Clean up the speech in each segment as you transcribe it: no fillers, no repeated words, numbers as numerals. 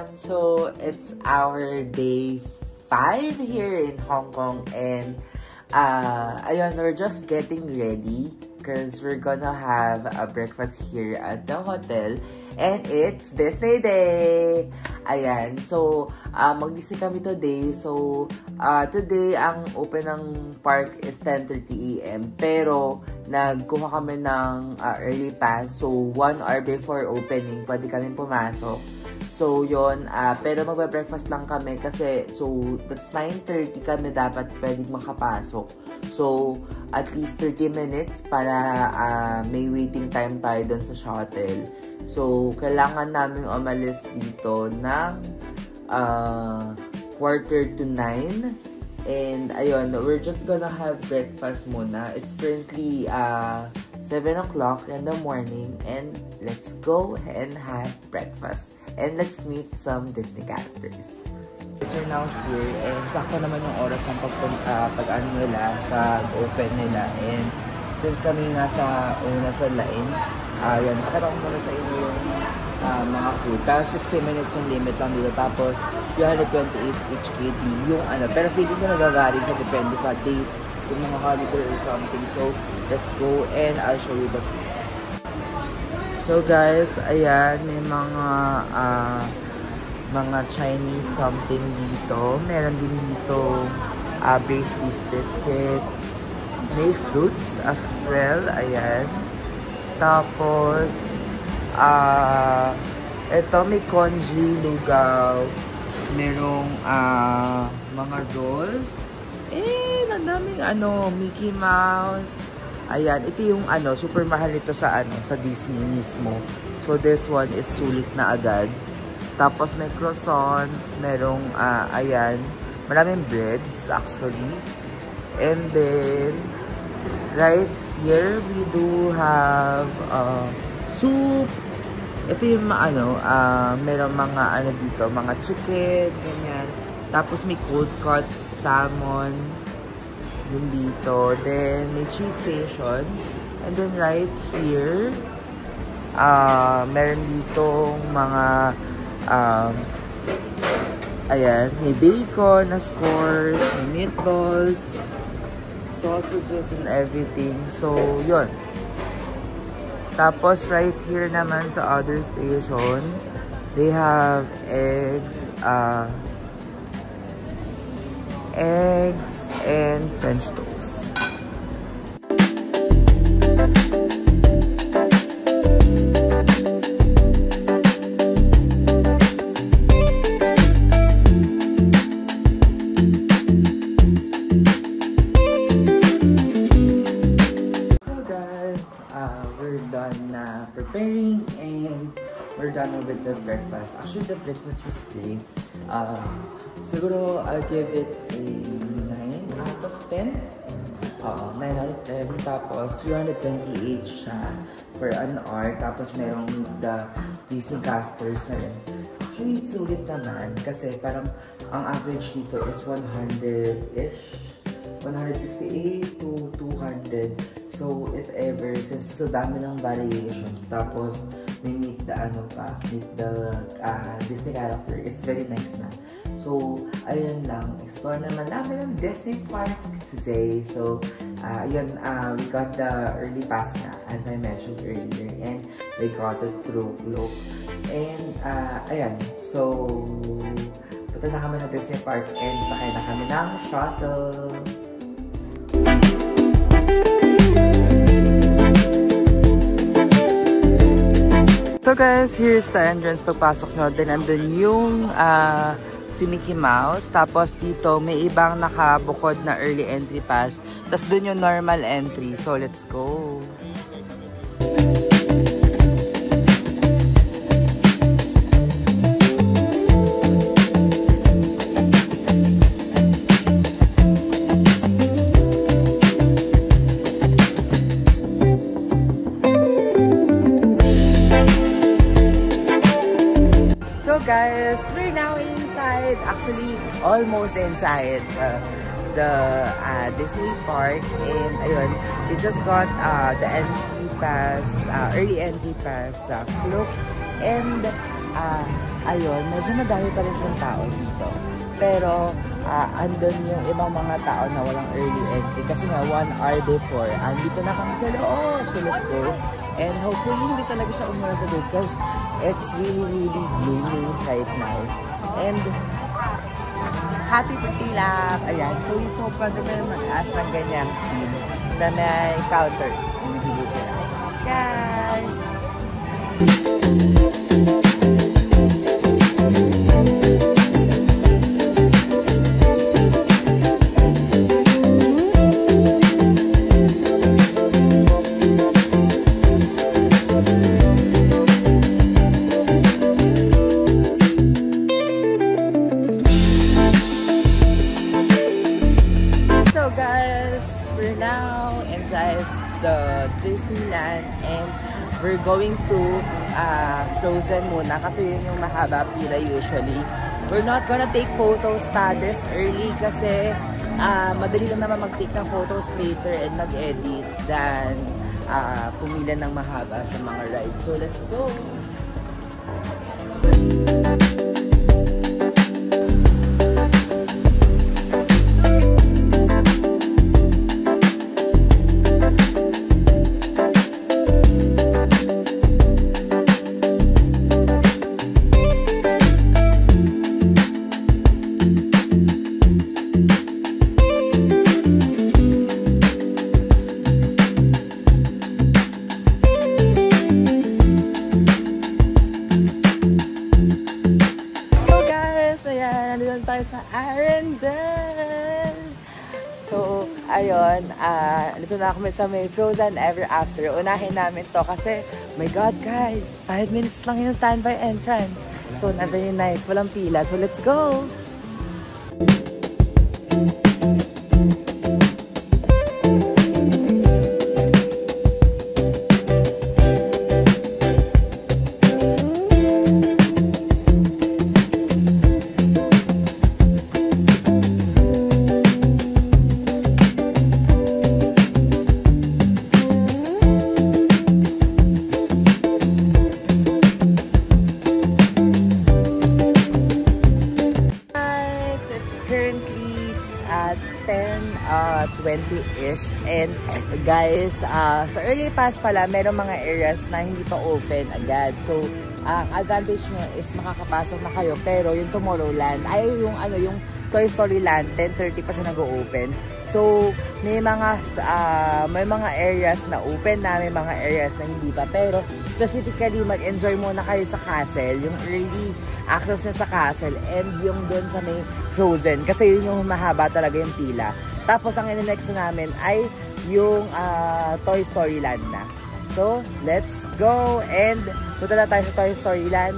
everyone! So, it's our day 5 here in Hong Kong and ayun, we're just getting ready because we're gonna have a breakfast here at the hotel and it's Disney Day! Ayan, so mag-Disney kami today. So, today ang open ng park is 10:30 AM pero nagkuha kami ng early pass. So, 1 hour before opening, pwede kami pumasok. So, yun. Pero magbe-breakfast lang kami kasi, so, that's 9:30 kami dapat pwedeng makapasok. So, at least 30 minutes para may waiting time tayo dun sa shuttle. So, kailangan namin umalis dito ng 8:45. And, ayun, we're just gonna have breakfast muna. It's currently 7 o'clock in the morning and let's go and have breakfast. And let's meet some Disney characters. We're now here and sakto naman yung oras ng pag-ano nila, pag-open nila. And since kami nasa una sa line, yan, pakita ko muna sa inyo yung mga food. Tapos 60 minutes yung limit lang dito. Tapos 328 each KD yung ano. Pero feeling ko nagagaling sa depende sa date, yung mga holiday or something. So, let's go and I'll show you the food. So guys, ayan, may mga Chinese something dito. Meron din dito braised beef biscuits. May fruits as well, ayan. Tapos, ito may congee, lugaw. Merong mga rolls. Ang daming Mickey Mouse. Ayan, ito yung super mahal ito sa sa Disney mismo. So this one is sulit na agad. Tapos may croissant, merong ayan, maraming breads actually. And then right here we do have soup. Ito yung merong mga dito, mga chicken, ganyan. Tapos may cold cuts, salmon. Yung dito. Then, may cheese station. And then, right here, meron ditong mga, ayan, may bacon, of course, may meatballs, sausages, and everything. So, yun. Tapos, right here naman sa other station, they have eggs, and French toast. So guys, we're done preparing and we're done with the breakfast. Actually, the breakfast was great. Siguro I'll give it a 9 out of 10. 9 out of 10. Tapos 328 siya for an hour. Tapos merong the Disney characters na rin. Actually, it's sulit naman. Kasi parang ang average dito is 100-ish. 168 to 200. So, if ever, since so dami ng variations. Tapos, we meet the meet the Disney character. It's very nice na. So, ayun lang. Explore naman namin ang Disney Park today. So, ayun, we got the early pass na, as I mentioned earlier. And we got it through Globe. And, ayan. So, punta na kami sa Disney Park and sakay na kami ng shuttle. So guys, here's the entrance. Pagpasok nyo, din nandun yung si Mickey Mouse. Tapos dito, may ibang nakabukod na early entry pass. Tapos dun yung normal entry. So, let's go! Guys, we're now inside, actually almost inside the Disney Park, and ayun, we just got the entry pass, early entry pass, Klook, and ayun, medyo madami pa rin yung tao dito. Pero, andun yung ibang mga tao na walang early entry. Kasi nga, 1 hour before, andito na kami sa loob. So, let's go. And hopefully, hindi talaga siya umulan today because it's really, really gloomy right now. And, happy Pagtilap! Ayan, so ito, pwede mo naman mag-ask ng ganyang team sa may counter. Hindi sila. Guys! The Disneyland and we're going to Frozen muna kasi yun yung mahaba pila usually. We're not gonna take photos pa this early kasi madali lang naman mag-take ng photos later and mag-edit than pumila ng mahaba sa mga rides. So let's go! Sa Arendelle. So, ayun, dito na kami sa may Frozen Ever After. Unahin namin to kasi, my God guys, 5 minutes lang yung standby entrance. So, not very nice. Walang pila. So, let's go! Currently at 10:20-ish and guys, sa early pass pala meron mga areas na hindi pa open agad. So, ang advantage nyo is makakapasok na kayo pero yung Tomorrowland ay yung yung Toy Story Land 10:30 pa siya nag-open. So, may mga areas na open na, may mga areas na hindi pa. Pero, specifically, mag-enjoy muna kayo sa castle. Yung early access na sa castle and yung doon sa may Frozen. Kasi yun yung mahaba talaga yung pila. Tapos, ang in-next namin ay yung Toy Story Land na. So, let's go! And, punta na tayo sa Toy Story Land.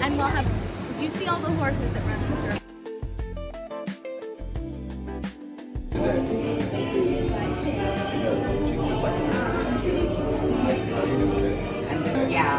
And we'll have, do you see all the horses that run in the circle? Yeah.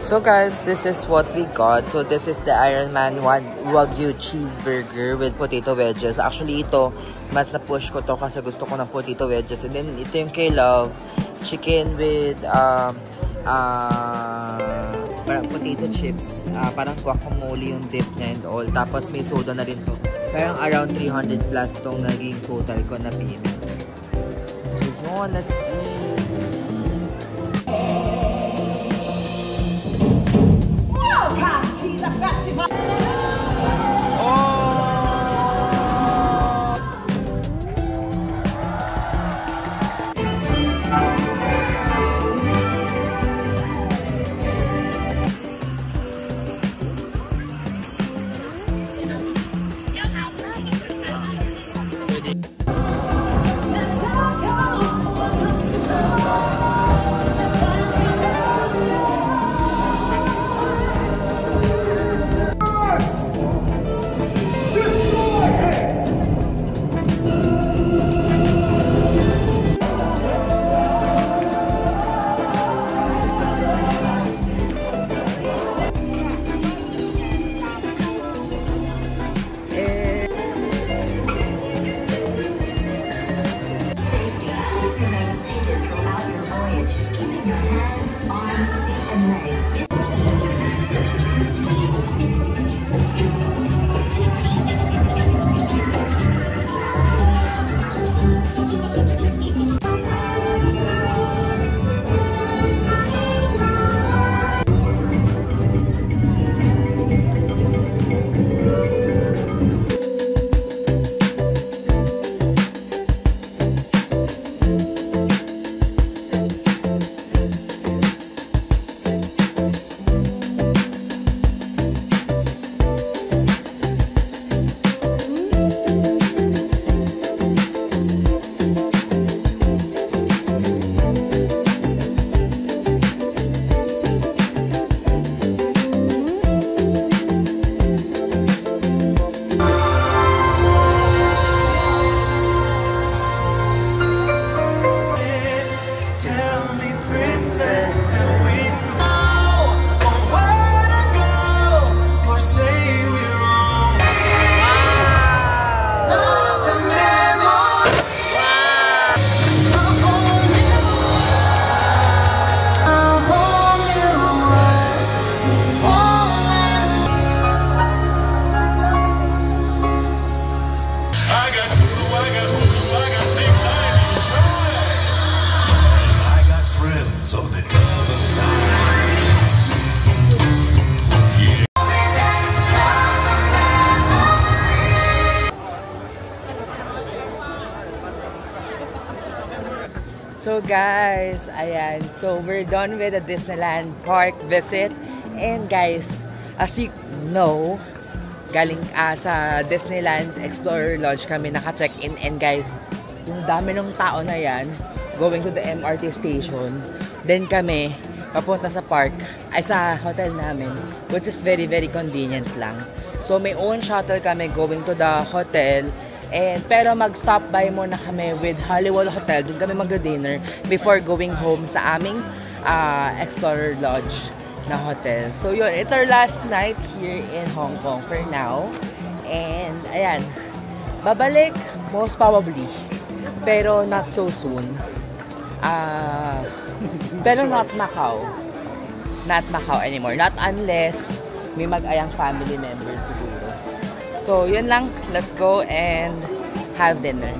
So guys, this is what we got. So this is the Iron Man Wagyu cheeseburger with potato wedges. Actually ito, mas na-push ko to kasi gusto ko ng potato wedges. And then ito yung kay Love, chicken with potato potato chips. Parang guacamole yung dip niya and all. Tapos may soda na rin to. Parang around 300 plus tong naging total ko na payment. So yun, let's eat. Welcome to the festival! So guys, ayan. So we're done with the Disneyland Park visit. And guys, as you know, galing sa Disneyland Explorer Lodge kami naka-check-in. And guys, yung dami ng tao na yan, going to the MRT station. Then kami, papunta sa park, ay sa hotel namin, which is very convenient lang. So may own shuttle kami going to the hotel. Pero mag-stop by muna kami with Hollywood Hotel. Doon kami mag-dinner before going home sa aming Explorer Lodge na hotel. So yun, it's our last night here in Hong Kong for now. And ayan, babalik most probably. Pero not so soon. Pero not Macau. Not Macau anymore. Not unless may mag-ayang family members siguro. So, yun lang. Let's go and have dinner.